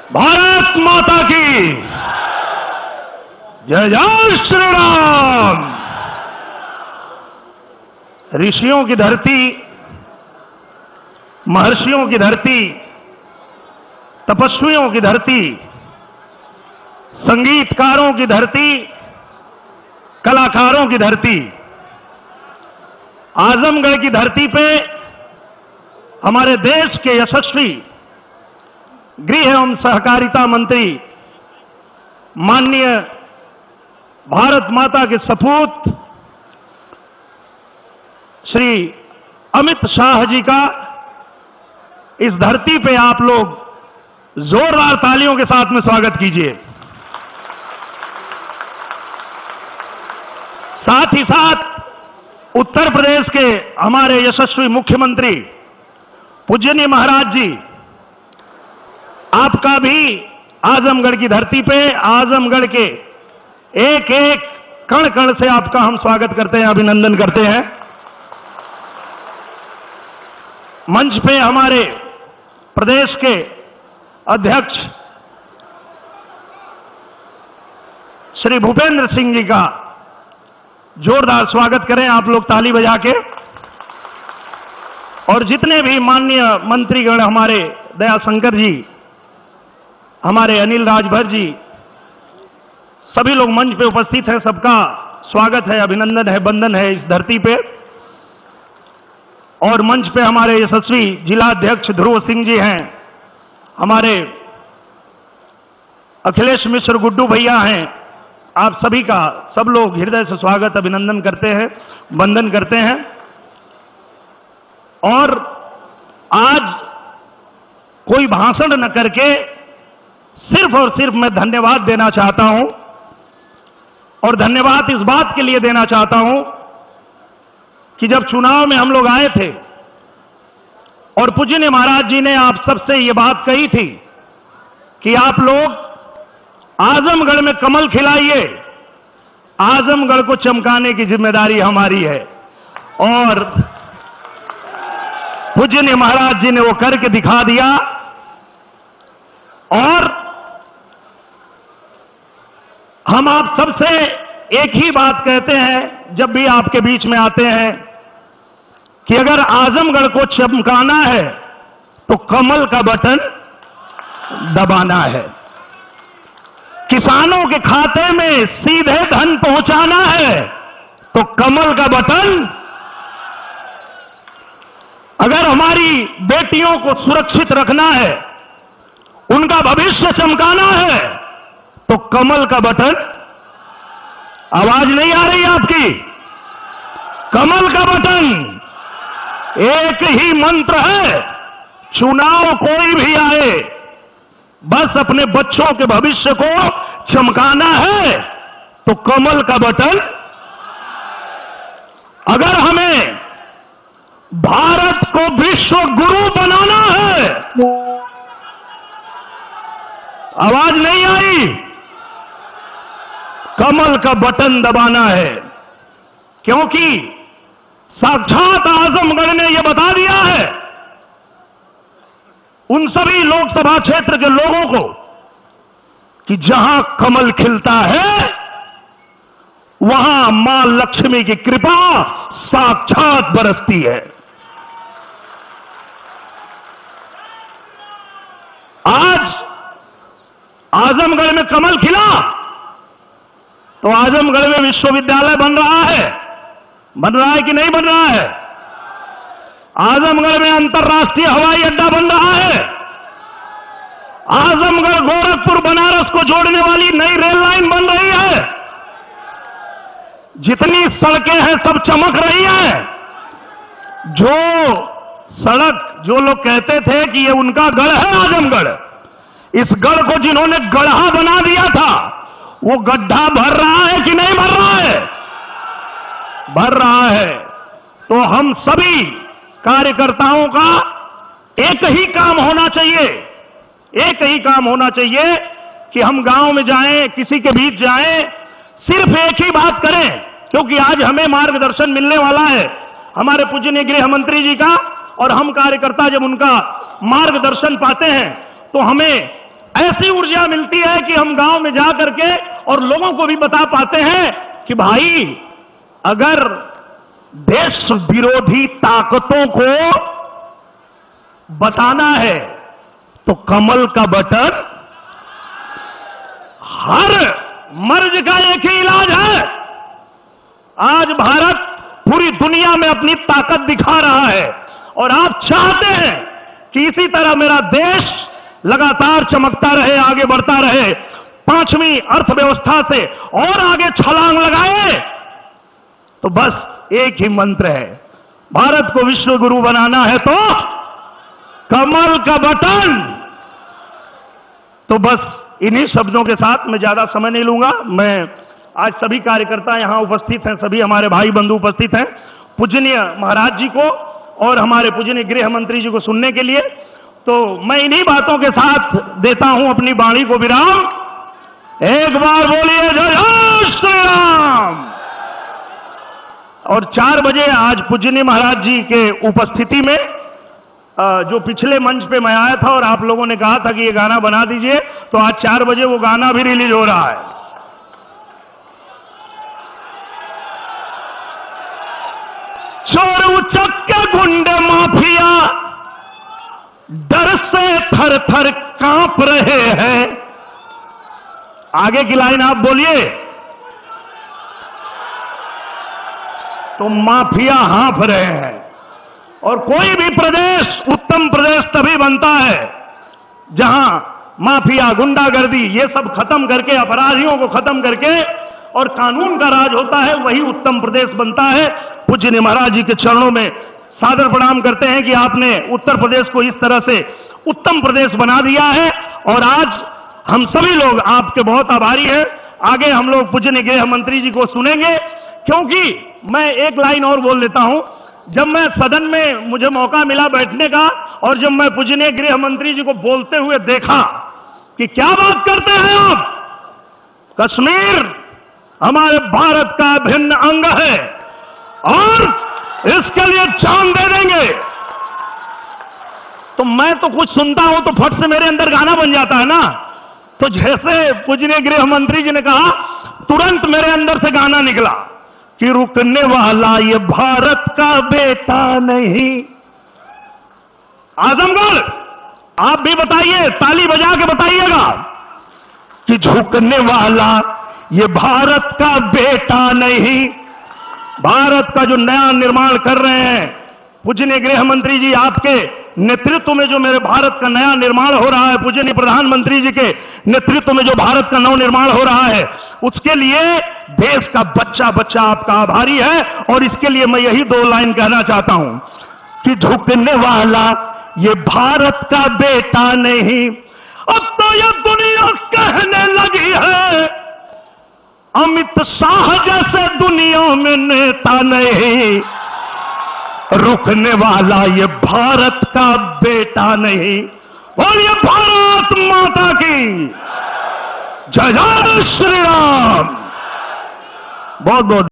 भारत माता की जय जय श्री राम। ऋषियों की धरती, महर्षियों की धरती, तपस्वियों की धरती, संगीतकारों की धरती, कलाकारों की धरती, आजमगढ़ की धरती पे हमारे देश के यशस्वी गृह एवं सहकारिता मंत्री माननीय भारत माता के सपूत श्री अमित शाह जी का इस धरती पे आप लोग जोरदार तालियों के साथ में स्वागत कीजिए। साथ ही साथ उत्तर प्रदेश के हमारे यशस्वी मुख्यमंत्री पूजनीय महाराज जी, आपका भी आजमगढ़ की धरती पे, आजमगढ़ के एक एक कण कण से आपका हम स्वागत करते हैं, अभिनंदन करते हैं। मंच पे हमारे प्रदेश के अध्यक्ष श्री भूपेंद्र सिंह जी का जोरदार स्वागत करें आप लोग ताली बजा के। और जितने भी माननीय मंत्रीगण, हमारे दयाशंकर जी, हमारे अनिल राजभर जी, सभी लोग मंच पे उपस्थित हैं, सबका स्वागत है, अभिनंदन है, वंदन है इस धरती पे। और मंच पे हमारे यशस्वी जिलाध्यक्ष ध्रुव सिंह जी हैं, हमारे अखिलेश मिश्र गुड्डू भैया हैं, आप सभी का सब लोग हृदय से स्वागत, अभिनंदन करते हैं, वंदन करते हैं। और आज कोई भाषण न करके सिर्फ और सिर्फ मैं धन्यवाद देना चाहता हूं, और धन्यवाद इस बात के लिए देना चाहता हूं कि जब चुनाव में हम लोग आए थे और पूजनीय महाराज जी ने आप सबसे ये बात कही थी कि आप लोग आजमगढ़ में कमल खिलाइए, आजमगढ़ को चमकाने की जिम्मेदारी हमारी है। और पूजनीय महाराज जी ने वो करके दिखा दिया। और हम आप सबसे एक ही बात कहते हैं जब भी आपके बीच में आते हैं कि अगर आजमगढ़ को चमकाना है तो कमल का बटन दबाना है, किसानों के खाते में सीधे धन पहुंचाना है तो कमल का बटन, अगर हमारी बेटियों को सुरक्षित रखना है, उनका भविष्य चमकाना है तो कमल का बटन। आवाज नहीं आ रही आपकी? कमल का बटन। एक ही मंत्र है, चुनाव कोई भी आए, बस अपने बच्चों के भविष्य को चमकाना है तो कमल का बटन। अगर हमें भारत को विश्व गुरु बनाना है, आवाज नहीं आई, कमल का बटन दबाना है। क्योंकि साक्षात आजमगढ़ ने यह बता दिया है उन सभी लोकसभा क्षेत्र के लोगों को कि जहां कमल खिलता है वहां मां लक्ष्मी की कृपा साक्षात बरसती है। आज आजमगढ़ में कमल खिला तो आजमगढ़ में विश्वविद्यालय बन रहा है कि नहीं बन रहा है? आजमगढ़ में अंतर्राष्ट्रीय हवाई अड्डा बन रहा है। आजमगढ़ गोरखपुर बनारस को जोड़ने वाली नई रेल लाइन बन रही है। जितनी सड़कें हैं सब चमक रही हैं। जो सड़क, जो लोग कहते थे कि ये उनका गढ़ है आजमगढ़, इस गढ़ को जिन्होंने गड्ढा बना दिया था, वो गड्ढा भर रहा है कि नहीं भर रहा है? भर रहा है। तो हम सभी कार्यकर्ताओं का एक ही काम होना चाहिए, एक ही काम होना चाहिए कि हम गांव में जाएं, किसी के बीच जाएं, सिर्फ एक ही बात करें, क्योंकि आज हमें मार्गदर्शन मिलने वाला है हमारे पूजनीय गृह मंत्री जी का। और हम कार्यकर्ता जब उनका मार्गदर्शन पाते हैं तो हमें ऐसी ऊर्जा मिलती है कि हम गांव में जा करके और लोगों को भी बता पाते हैं कि भाई अगर देश विरोधी ताकतों को बताना है तो कमल का बटन, हर मर्ज का एक ही इलाज है। आज भारत पूरी दुनिया में अपनी ताकत दिखा रहा है और आप चाहते हैं कि इसी तरह मेरा देश लगातार चमकता रहे, आगे बढ़ता रहे, 5वीं अर्थव्यवस्था से और आगे छलांग लगाए, तो बस एक ही मंत्र है, भारत को विश्व गुरु बनाना है तो कमल का बटन। तो बस इन्हीं शब्दों के साथ मैं ज्यादा समय नहीं लूंगा। मैं आज सभी कार्यकर्ता यहां उपस्थित हैं, सभी हमारे भाई बंधु उपस्थित हैं, पूजनीय महाराज जी को और हमारे पूजनीय गृह मंत्री जी को सुनने के लिए। तो मैं इन्हीं बातों के साथ देता हूं अपनी वाणी को विराम। एक बार बोलिए जय श्री राम। और 4 बजे आज पूजनीय महाराज जी के उपस्थिति में जो पिछले मंच पे मैं आया था और आप लोगों ने कहा था कि ये गाना बना दीजिए, तो आज 4 बजे वो गाना भी रिलीज हो रहा है। चोर उचक्के गुंडे माफिया डर से थर थर कांप रहे हैं। आगे की लाइन आप बोलिए। तो माफिया हाँफ रहे हैं। और कोई भी प्रदेश उत्तम प्रदेश तभी बनता है जहां माफिया, गुंडागर्दी ये सब खत्म करके, अपराधियों को खत्म करके और कानून का राज होता है, वही उत्तम प्रदेश बनता है। पूज्य महाराज जी के चरणों में सादर प्रणाम करते हैं कि आपने उत्तर प्रदेश को इस तरह से उत्तम प्रदेश बना दिया है और आज हम सभी लोग आपके बहुत आभारी हैं। आगे हम लोग पूज्य गृह मंत्री जी को सुनेंगे, क्योंकि मैं एक लाइन और बोल लेता हूं। जब मैं सदन में मुझे मौका मिला बैठने का और जब मैं पूजनीय गृह मंत्री जी को बोलते हुए देखा कि क्या बात करते हैं आप, कश्मीर हमारे भारत का अभिन्न अंग है और इसके लिए जान दे देंगे, तो मैं तो कुछ सुनता हूं तो फट से मेरे अंदर गाना बन जाता है ना। तो जैसे पूजनीय गृह मंत्री जी ने कहा, तुरंत मेरे अंदर से गाना निकला कि रुकने वाला ये भारत का बेटा नहीं। आजमगढ़ आप भी बताइए, ताली बजा के बताइएगा कि झुकने वाला ये भारत का बेटा नहीं। भारत का जो नया निर्माण कर रहे हैं पूजनीय गृह मंत्री जी, आपके नेतृत्व में जो मेरे भारत का नया निर्माण हो रहा है, पूजनीय प्रधानमंत्री जी के नेतृत्व में जो भारत का नव निर्माण हो रहा है, उसके लिए देश का बच्चा बच्चा आपका आभारी है। और इसके लिए मैं यही 2 लाइन कहना चाहता हूं कि झुकने वाला ये भारत का बेटा नहीं। अब तो ये दुनिया कहने लगी है अमित शाह जैसे दुनिया में नेता नहीं। रुकने वाला ये भारत का बेटा नहीं। और ये भारत माता की जय जय श्री राम। बहुत बहुत